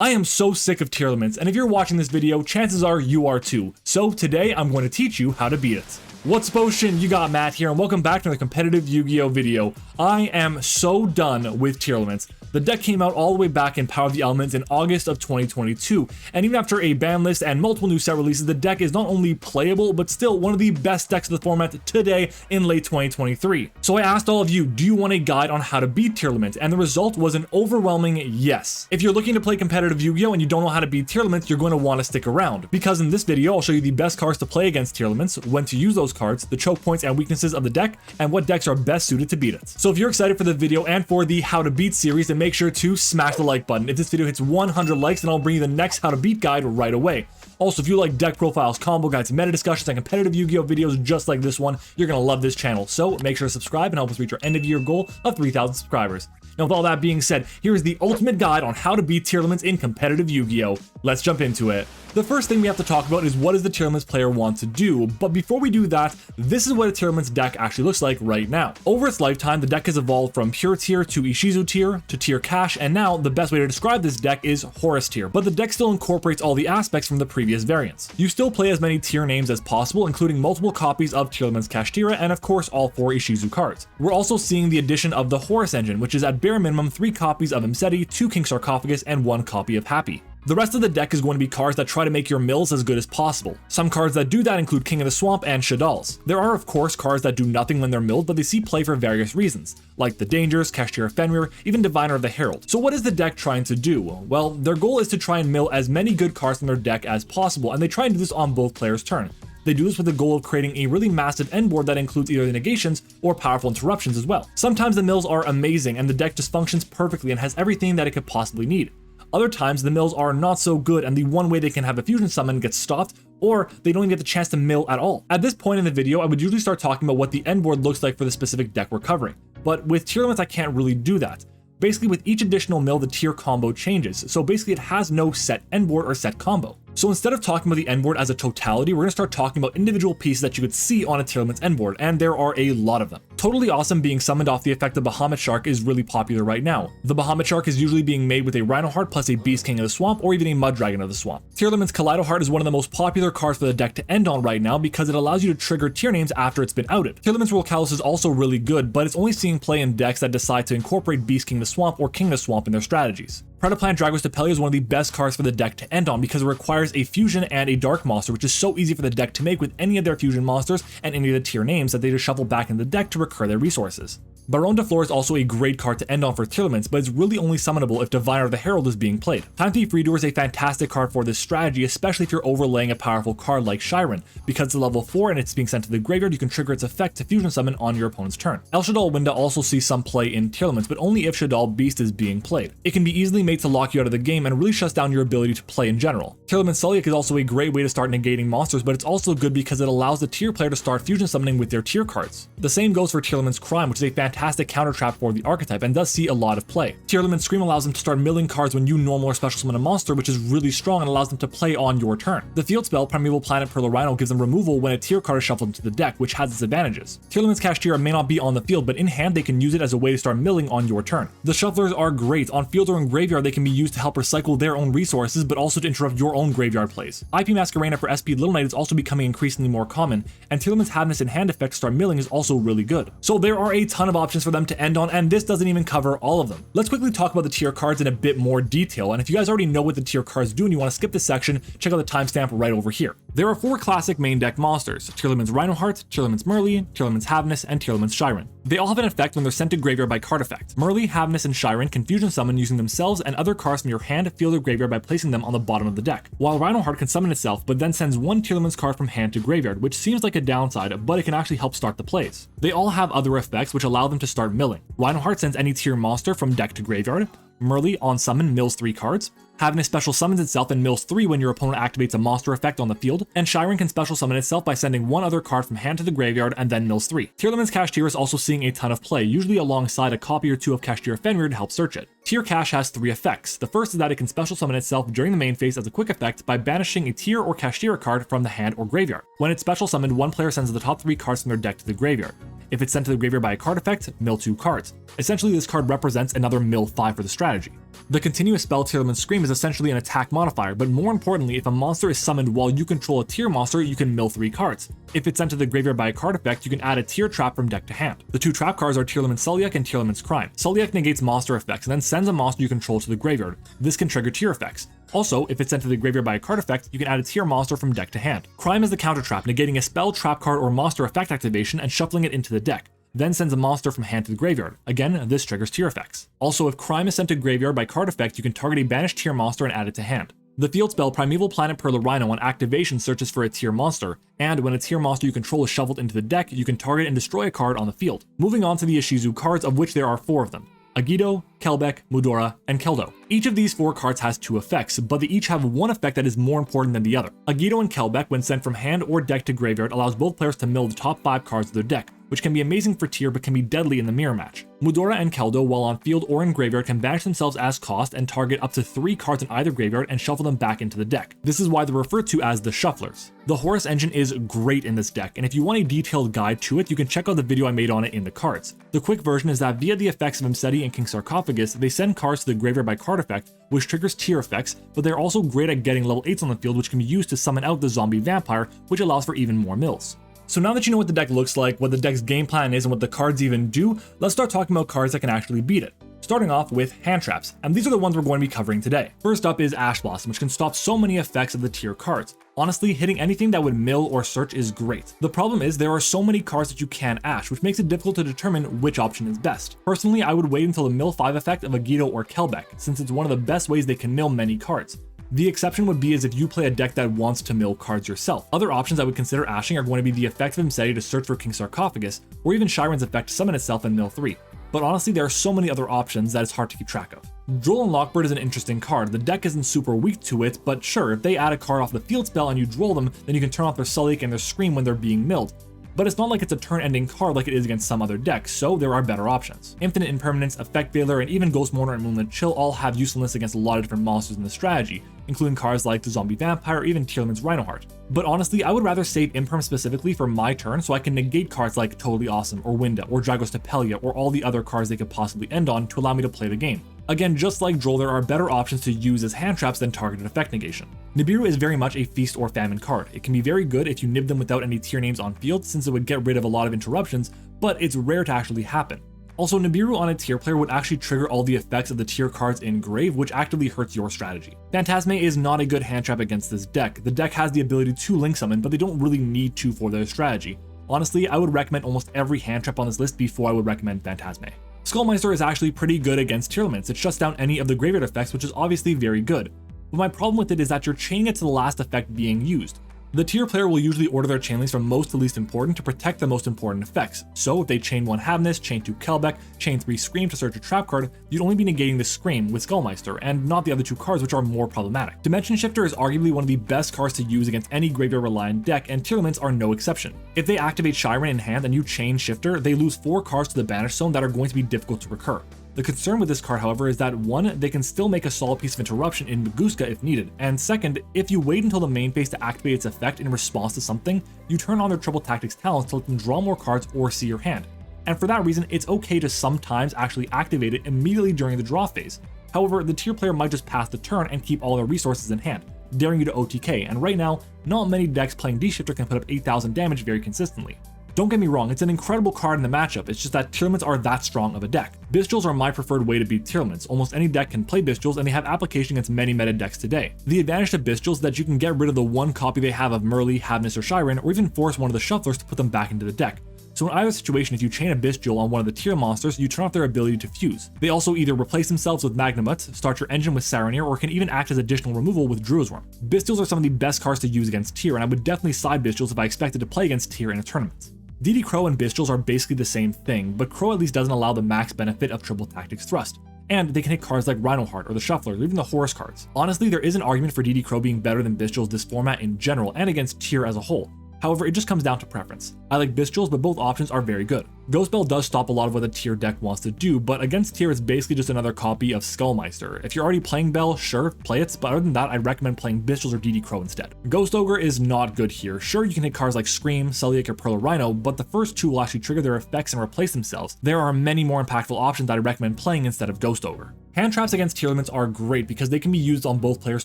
I am so sick of Tearlaments, and if you're watching this video, chances are you are too. So today I'm going to teach you how to beat it. What's potion? You got Matt here, and welcome back to another competitive Yu-Gi-Oh video. I am so done with Tearlaments. The deck came out all the way back in Power of the Elements in August of 2022, and even after a ban list and multiple new set releases, the deck is not only playable, but still one of the best decks of the format today in late 2023. So I asked all of you, do you want a guide on how to beat Tearlaments? And the result was an overwhelming yes. If you're looking to play competitive Yu-Gi-Oh and you don't know how to beat Tearlaments, you're going to want to stick around, because in this video I'll show you the best cards to play against Tearlaments, when to use those cards, the choke points and weaknesses of the deck, and what decks are best suited to beat it. So if you're excited for the video and for the How to Beat series, then make sure to smash the like button. If this video hits 100 likes, then I'll bring you the next How to Beat guide right away. Also, if you like deck profiles, combo guides, meta discussions, and competitive Yu-Gi-Oh videos just like this one, you're gonna love this channel. So make sure to subscribe and help us reach our end of year goal of 3,000 subscribers. Now, with all that being said, here is the ultimate guide on how to beat Tearlaments in competitive Yu-Gi-Oh. Let's jump into it. The first thing we have to talk about is what does the Tearlaments player want to do, but before we do that, this is what a Tearlaments deck actually looks like right now. Over its lifetime, the deck has evolved from Pure Tier to Ishizu Tier to Tier Cash, and now the best way to describe this deck is Horus Tier, but the deck still incorporates all the aspects from the previous variants. You still play as many tier names as possible, including multiple copies of Tearlaments Kashtira, and of course all 4 Ishizu cards. We're also seeing the addition of the Horus engine, which is at bare minimum 3 copies of Imseti, 2 King Sarcophagus, and 1 copy of Happy. The rest of the deck is going to be cards that try to make your mills as good as possible. Some cards that do that include King of the Swamp and Shadal's. There are of course cards that do nothing when they're milled, but they see play for various reasons, like the Dangers, Kashtira Fenrir, even Diviner of the Herald. So what is the deck trying to do? Well, their goal is to try and mill as many good cards from their deck as possible, and they try and do this on both players' turn. They do this with the goal of creating a really massive end board that includes either the negations or powerful interruptions as well. Sometimes the mills are amazing and the deck just functions perfectly and has everything that it could possibly need. Other times the mills are not so good and the one way they can have a fusion summon gets stopped, or they don't even get the chance to mill at all. At this point in the video, I would usually start talking about what the end board looks like for the specific deck we're covering, but with Tearlaments I can't really do that. Basically, with each additional mill, the tier combo changes, so basically it has no set end board or set combo. So instead of talking about the end board as a totality, we're going to start talking about individual pieces that you could see on a Tearlaments end board, and there are a lot of them. Totally Awesome being summoned off the effect of Bahamut Shark is really popular right now. The Bahamut Shark is usually being made with a Rhino Heart plus a Beast King of the Swamp or even a Mud Dragon of the Swamp. Tearlaments Kaleido Heart is one of the most popular cards for the deck to end on right now because it allows you to trigger tier names after it's been outed. Tearlaments Royal Kalos is also really good, but it's only seeing play in decks that decide to incorporate Beast King of the Swamp or King of the Swamp in their strategies. Predaplant Dragos Depelia is one of the best cards for the deck to end on because it requires a fusion and a dark monster, which is so easy for the deck to make with any of their fusion monsters and any of the tier names that they just shuffle back in the deck to recur their resources. Baron de Fleur is also a great card to end on for Tearlaments, but it's really only summonable if Diviner of the Herald is being played. Time Thief Redoer is a fantastic card for this strategy, especially if you're overlaying a powerful card like Shiren. Because it's level 4 and it's being sent to the graveyard, you can trigger its effect to fusion summon on your opponent's turn. El Shaddoll Winda also sees some play in Tearlaments, but only if Shaddoll Beast is being played. It can be easily made to lock you out of the game and really shuts down your ability to play in general. Tearlaments Sulliak is also a great way to start negating monsters, but it's also good because it allows the tier player to start fusion summoning with their tier cards. The same goes for Tearlaments Crime, which is a fantastic counter trap for the archetype and does see a lot of play. Tearlaments Scream allows them to start milling cards when you normal or special summon a monster, which is really strong and allows them to play on your turn. The field spell Primeval Planet Pearl Rhino gives them removal when a tier card is shuffled into the deck, which has its advantages. Tearlaments Kashtira may not be on the field, but in hand they can use it as a way to start milling on your turn. The shufflers are great. On field or in graveyard they can be used to help recycle their own resources, but also to interrupt your own graveyard plays. IP Masquerena for SP Little Knight is also becoming increasingly more common, and Tearlaments Havness in hand effect to start milling is also really good. So there are a ton of options for them to end on, and this doesn't even cover all of them. Let's quickly talk about the tier cards in a bit more detail, and if you guys already know what the tier cards do and you want to skip this section, check out the timestamp right over here. There are 4 classic main deck monsters: Tearlaments Rhino Heart, Tearlaments Merly, Tearlaments Havness, and Tearlaments Shiren. They all have an effect when they're sent to graveyard by card effect. Merly, Havness, and Shiren can fusion summon using themselves and other cards from your hand, field, or graveyard by placing them on the bottom of the deck. While Rhino Heart can summon itself, but then sends 1 Tearlaments card from hand to graveyard, which seems like a downside, but it can actually help start the plays. They all have other effects which allow them to start milling. Rhino Heart sends any tier monster from deck to graveyard. Merly, on summon, mills 3 cards. Havness special summons itself and mills 3 when your opponent activates a monster effect on the field, and Shiren can special summon itself by sending 1 other card from hand to the graveyard and then mills 3. Tearlaments Kashtira is also seeing a ton of play, usually alongside a copy or 2 of Kashtira Fenrir to help search it. Tier Cash has 3 effects. The first is that it can special summon itself during the main phase as a quick effect by banishing a tier or Kashtira card from the hand or graveyard. When it's special summoned, 1 player sends the top 3 cards from their deck to the graveyard. If it's sent to the graveyard by a card effect, mill 2 cards. Essentially, this card represents another mill 5 for the strategy. The continuous spell Tearlaments Scream is essentially an attack modifier, but more importantly, if a monster is summoned while you control a tier monster, you can mill 3 cards. If it's sent to the graveyard by a card effect, you can add a tier trap from deck to hand. The 2 trap cards are Tearlaments Sulliek and Tearlaments Crime. Sulliek negates monster effects and then sends a monster you control to the graveyard. This can trigger tier effects. Also, if it's sent to the graveyard by a card effect, you can add a tier monster from deck to hand. Crime is the counter trap, negating a spell, trap card, or monster effect activation and shuffling it into the deck. Then sends a monster from hand to the graveyard. Again, this triggers tier effects. Also, if Crime is sent to graveyard by card effect, you can target a banished tier monster and add it to hand. The field spell Primeval Planet Perla Rhino on activation searches for a tier monster, and when a tier monster you control is shuffled into the deck, you can target and destroy a card on the field. Moving on to the Ishizu cards, of which there are 4 of them: YuGiOh, Kelbeck, Mudora, and Keldo. Each of these 4 cards has 2 effects, but they each have one effect that is more important than the other. YuGiOh and Kelbeck, when sent from hand or deck to graveyard, allows both players to mill the top 5 cards of their deck, which can be amazing for tier but can be deadly in the mirror match. Mudora and Keldo, while on field or in graveyard, can banish themselves as cost and target up to 3 cards in either graveyard and shuffle them back into the deck. This is why they're referred to as the shufflers. The Horus engine is great in this deck, and if you want a detailed guide to it, you can check out the video I made on it in the cards. The quick version is that via the effects of Imseti and King Sarcophagus, they send cards to the graveyard by card effect, which triggers tier effects, but they're also great at getting level 8s on the field, which can be used to summon out the zombie vampire, which allows for even more mills. So now that you know what the deck looks like, what the deck's game plan is, and what the cards even do, let's start talking about cards that can actually beat it. Starting off with Handtraps, and these are the ones we're going to be covering today. First up is Ash Blossom, which can stop so many effects of the tier cards. Honestly, hitting anything that would mill or search is great. The problem is there are so many cards that you can Ash, which makes it difficult to determine which option is best. Personally, I would wait until the mill 5 effect of YuGiOh or Kelbeck, since it's one of the best ways they can mill many cards. The exception would be as if you play a deck that wants to mill cards yourself. Other options I would consider ashing are going to be the effect of Imseti to search for King Sarcophagus, or even Shyren's effect to summon itself and mill 3. But honestly, there are so many other options that it's hard to keep track of. Droll and Lockbird is an interesting card. The deck isn't super weak to it, but sure, if they add a card off the field spell and you droll them, then you can turn off their Sulliek and their Scream when they're being milled. But it's not like it's a turn-ending card like it is against some other decks, so there are better options. Infinite Impermanence, Effect Veiler, and even Ghost Mourner and Moonlit Chill all have usefulness against a lot of different monsters in the strategy, including cards like the Zombie Vampire or even Tearlaments Rhinoheart. But honestly, I would rather save Imperm specifically for my turn so I can negate cards like Totally Awesome, or Winda, or Dragos Tapelia, or all the other cards they could possibly end on to allow me to play the game. Again, just like Droll, there are better options to use as hand traps than targeted effect negation. Nibiru is very much a feast or famine card. It can be very good if you nib them without any tier names on field, since it would get rid of a lot of interruptions, but it's rare to actually happen. Also, Nibiru on a tier player would actually trigger all the effects of the tier cards in grave, which actively hurts your strategy. Phantasme is not a good hand trap against this deck. The deck has the ability to link summon, but they don't really need to for their strategy. Honestly, I would recommend almost every hand trap on this list before I would recommend Phantasme. Skullmeister is actually pretty good against Tearlaments. It shuts down any of the graveyard effects, which is obviously very good. But my problem with it is that you're chaining it to the last effect being used. The tier player will usually order their chain links from most to least important to protect the most important effects. So if they chain 1 Havness, chain 2 Kelbeck, chain 3 Scream to search a trap card, you'd only be negating the Scream with Skullmeister, and not the other 2 cards, which are more problematic. Dimension Shifter is arguably one of the best cards to use against any graveyard reliant deck, and Tearlaments are no exception. If they activate Shyren in hand and you chain Shifter, they lose 4 cards to the Banish Zone that are going to be difficult to recur. The concern with this card, however, is that 1, they can still make a solid piece of interruption in Maguska if needed, and 2nd, if you wait until the main phase to activate its effect in response to something, you turn on their Triple Tactics talents to let them draw more cards or see your hand. And for that reason, it's okay to sometimes actually activate it immediately during the draw phase. However, the tier player might just pass the turn and keep all their resources in hand, daring you to OTK, and right now, not many decks playing D-Shifter can put up 8,000 damage very consistently. Don't get me wrong, it's an incredible card in the matchup, it's just that Tearlaments are that strong of a deck. Bystials are my preferred way to beat Tearlaments. Almost any deck can play Bystials, and they have application against many meta decks today. The advantage to Bystials is that you can get rid of the 1 copy they have of Merly, Havness, or Shyren, or even force one of the shufflers to put them back into the deck. So in either situation, if you chain a Bystial on one of the tier monsters, you turn off their ability to fuse. They also either replace themselves with Magnamut, start your engine with Saronir, or can even act as additional removal with Druid's Worm. Bystials are some of the best cards to use against tier, and I would definitely side Bystials if I expected to play against tier in a tournament. DD Crow and Bystials are basically the same thing, but Crow at least doesn't allow the max benefit of Triple Tactics Thrust. And they can hit cards like Rhinoheart or the Shufflers or even the Horus cards. Honestly, there is an argument for DD Crow being better than Bystials this format in general and against tier as a whole. However, it just comes down to preference. I like Bestials, but both options are very good. Ghost Bell does stop a lot of what the Tear deck wants to do, but against Tear it's basically just another copy of Skullmeister. If you're already playing Bell, sure, play it, but other than that, I'd recommend playing Bestials or DD Crow instead. Ghost Ogre is not good here. Sure, you can hit cards like Scream, Celiac, or Pearl or Rhino, but the first two will actually trigger their effects and replace themselves. There are many more impactful options that I recommend playing instead of Ghost Ogre. Handtraps against Tearlaments are great because they can be used on both players'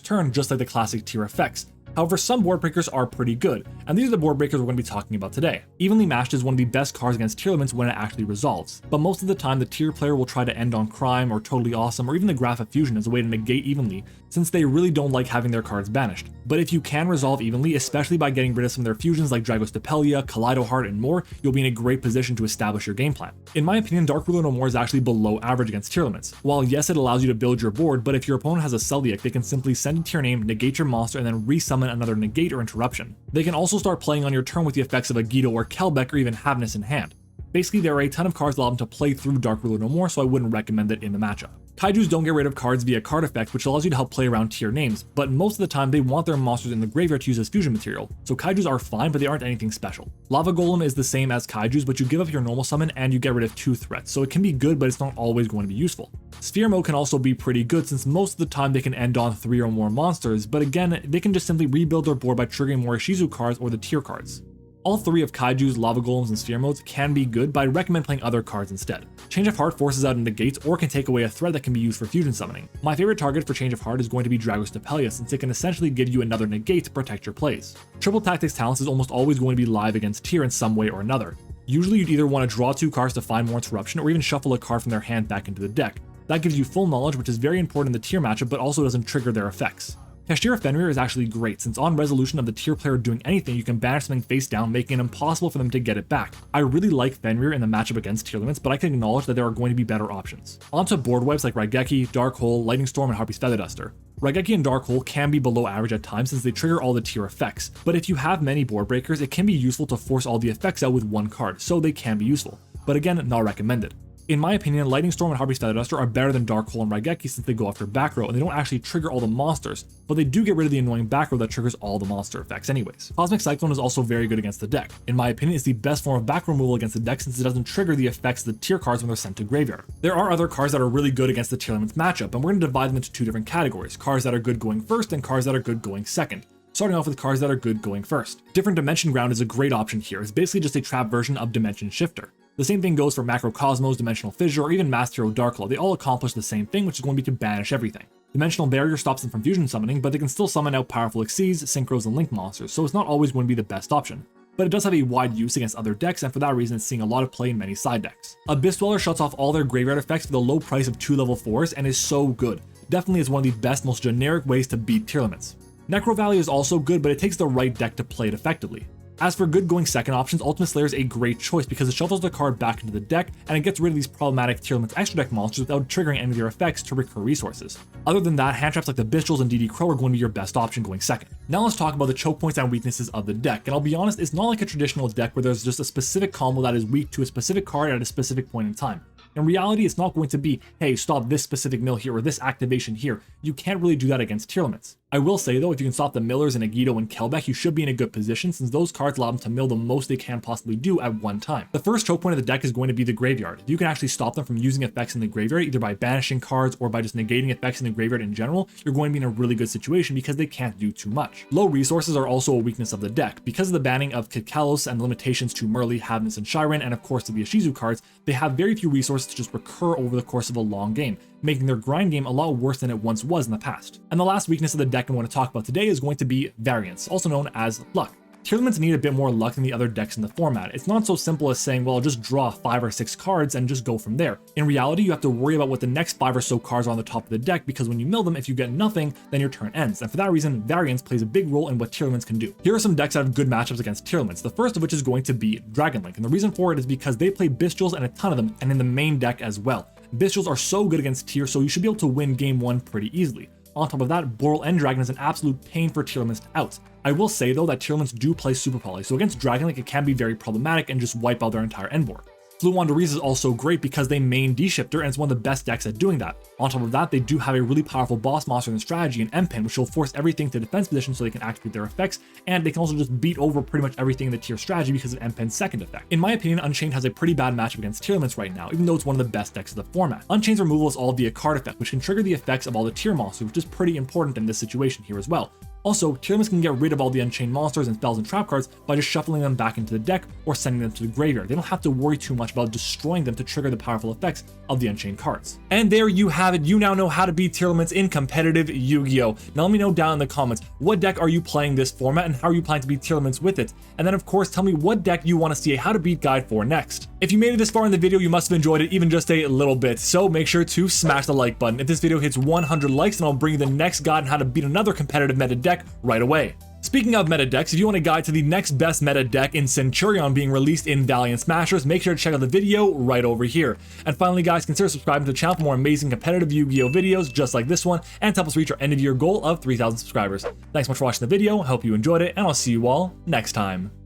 turn just like the classic Tear effects. However, some board breakers are pretty good, and these are the board breakers we're going to be talking about today. Evenly Matched is one of the best cards against Tearlaments when it actually resolves, but most of the time the Tear player will try to end on Crime or Totally Awesome or even the Graph of Fusion as a way to negate Evenly, since they really don't like having their cards banished. But if you can resolve Evenly, especially by getting rid of some of their fusions like Dragostapelia, Kaleido Heart, and more, you'll be in a great position to establish your game plan. In my opinion, Dark Ruler No More is actually below average against Tearlaments. While yes, it allows you to build your board, but if your opponent has a Celiac, they can simply send a Tear name, negate your monster, and then resummon another negate or interruption. They can also start playing on your turn with the effects of a YuGiOh or Kelbeck or even Havness in hand. Basically, there are a ton of cards that allow them to play through Dark Ruler No More, so I wouldn't recommend it in the matchup. Kaijus don't get rid of cards via card effects, which allows you to help play around Tear names, but most of the time they want their monsters in the graveyard to use as fusion material, so Kaijus are fine, but they aren't anything special. Lava Golem is the same as Kaijus, but you give up your normal summon and you get rid of 2 threats, so it can be good, but it's not always going to be useful. Sphere Mode can also be pretty good since most of the time they can end on 3 or more monsters, but again, they can just simply rebuild their board by triggering more Ishizu cards or the Tear cards. All 3 of Kaijus, Lava Golems, and Sphere Modes can be good, but I recommend playing other cards instead. Change of Heart forces out negates or can take away a threat that can be used for fusion summoning. My favorite target for Change of Heart is going to be Dragostapelia since it can essentially give you another negate to protect your plays. Triple Tactics Talents is almost always going to be live against Tear in some way or another. Usually you'd either want to draw 2 cards to find more interruption or even shuffle a card from their hand back into the deck. That gives you full knowledge, which is very important in the Tear matchup but also doesn't trigger their effects. Kashtira Fenrir is actually great, since on resolution of the Tear player doing anything, you can banish something face down, making it impossible for them to get it back. I really like Fenrir in the matchup against Tearlaments, but I can acknowledge that there are going to be better options. Onto board wipes like Raigeki, Dark Hole, Lightning Storm, and Harpy's Feather Duster. Raigeki and Dark Hole can be below average at times since they trigger all the Tear effects, but if you have many board breakers, it can be useful to force all the effects out with 1 card, so they can be useful. But again, not recommended. In my opinion, Lightning Storm and Harpy's Feather Duster are better than Dark Hole and Raigeki since they go after back row and they don't actually trigger all the monsters, but they do get rid of the annoying back row that triggers all the monster effects anyways. Cosmic Cyclone is also very good against the deck. In my opinion, it's the best form of back row removal against the deck since it doesn't trigger the effects of the Tear cards when they're sent to graveyard. There are other cards that are really good against the Tearlaments matchup, and we're going to divide them into 2 different categories, cards that are good going first and cards that are good going second. Starting off with cards that are good going first. Different Dimension Ground is a great option here. It's basically just a trap version of Dimension Shifter. The same thing goes for Macrocosmos, Dimensional Fissure, or even Masked Hero Darklaw. They all accomplish the same thing, which is going to be to banish everything. Dimensional Barrier stops them from fusion summoning, but they can still summon out powerful Xyz, Synchros, and Link monsters, so it's not always going to be the best option. But it does have a wide use against other decks, and for that reason it's seeing a lot of play in many side decks. Abyss Dweller shuts off all their graveyard effects for the low price of 2 level 4s and is so good. Definitely is one of the best, most generic ways to beat Tearlaments. Necro Valley is also good, but it takes the right deck to play it effectively. As for good going second options, Ultimate Slayer is a great choice because it shuffles the card back into the deck and it gets rid of these problematic Tearlaments extra deck monsters without triggering any of their effects to recur resources. Other than that, Handtraps like the Bestials and DD Crow are going to be your best option going second. Now let's talk about the choke points and weaknesses of the deck, and I'll be honest, it's not like a traditional deck where there's just a specific combo that is weak to a specific card at a specific point in time. In reality, it's not going to be, hey, stop this specific mill here or this activation here. You can't really do that against Tearlaments. I will say though, if you can stop the millers in Agido and Kelbeck, you should be in a good position since those cards allow them to mill the most they can possibly do at one time. The first choke point of the deck is going to be the graveyard. If you can actually stop them from using effects in the graveyard, either by banishing cards or by just negating effects in the graveyard in general, you're going to be in a really good situation because they can't do too much. Low resources are also a weakness of the deck. Because of the banning of Kitkalos and limitations to Merly, Havness, and Shiren, and of course to the Ishizu cards, they have very few resources to just recur over the course of a long game, making their grind game a lot worse than it once was in the past. And the last weakness of the deck I want to talk about today is going to be variance, also known as luck. Tearlaments need a bit more luck than the other decks in the format. It's not so simple as saying, well, I'll just draw 5 or 6 cards and just go from there. In reality, you have to worry about what the next 5 or so cards are on the top of the deck, because when you mill them, if you get nothing, then your turn ends. And for that reason, variance plays a big role in what Tearlaments can do. Here are some decks that have good matchups against Tearlaments, the first of which is going to be Dragonlink. And the reason for it is because they play Bestials and a ton of them, and in the main deck as well. Bestials are so good against Tear, so you should be able to win game 1 pretty easily. On top of that, Boral Endragon is an absolute pain for Tearlaments to out. I will say though that Tearlaments do play Super Poly, so against Dragonlink it can be very problematic and just wipe out their entire end board. Fluwandereeze is also great because they main D-Shifter, and it's one of the best decks at doing that. On top of that, they do have a really powerful boss monster in the strategy in M-Pin, which will force everything to defense position so they can activate their effects, and they can also just beat over pretty much everything in the tier strategy because of M-Pin's second effect. In my opinion, Unchained has a pretty bad matchup against Tearlaments right now, even though it's one of the best decks of the format. Unchained's removal is all via card effect, which can trigger the effects of all the tier monsters, which is pretty important in this situation here as well. Also, Tearlaments can get rid of all the Unchained monsters and spells and trap cards by just shuffling them back into the deck or sending them to the graveyard. They don't have to worry too much about destroying them to trigger the powerful effects of the Unchained cards. And there you have it. You now know how to beat Tearlaments in competitive Yu-Gi-Oh! Now let me know down in the comments, what deck are you playing this format and how are you planning to beat Tearlaments with it? And then of course, tell me what deck you want to see a how to beat guide for next. If you made it this far in the video, you must have enjoyed it even just a little bit. So make sure to smash the like button. If this video hits 100 likes, then I'll bring you the next guide on how to beat another competitive meta deck right away. Speaking of meta decks, if you want a guide to the next best meta deck in Centurion being released in Valiant Smashers, make sure to check out the video right over here. And finally guys, consider subscribing to the channel for more amazing competitive Yu-Gi-Oh videos just like this one, and to help us reach our end of year goal of 3,000 subscribers. Thanks so much for watching the video, I hope you enjoyed it, and I'll see you all next time.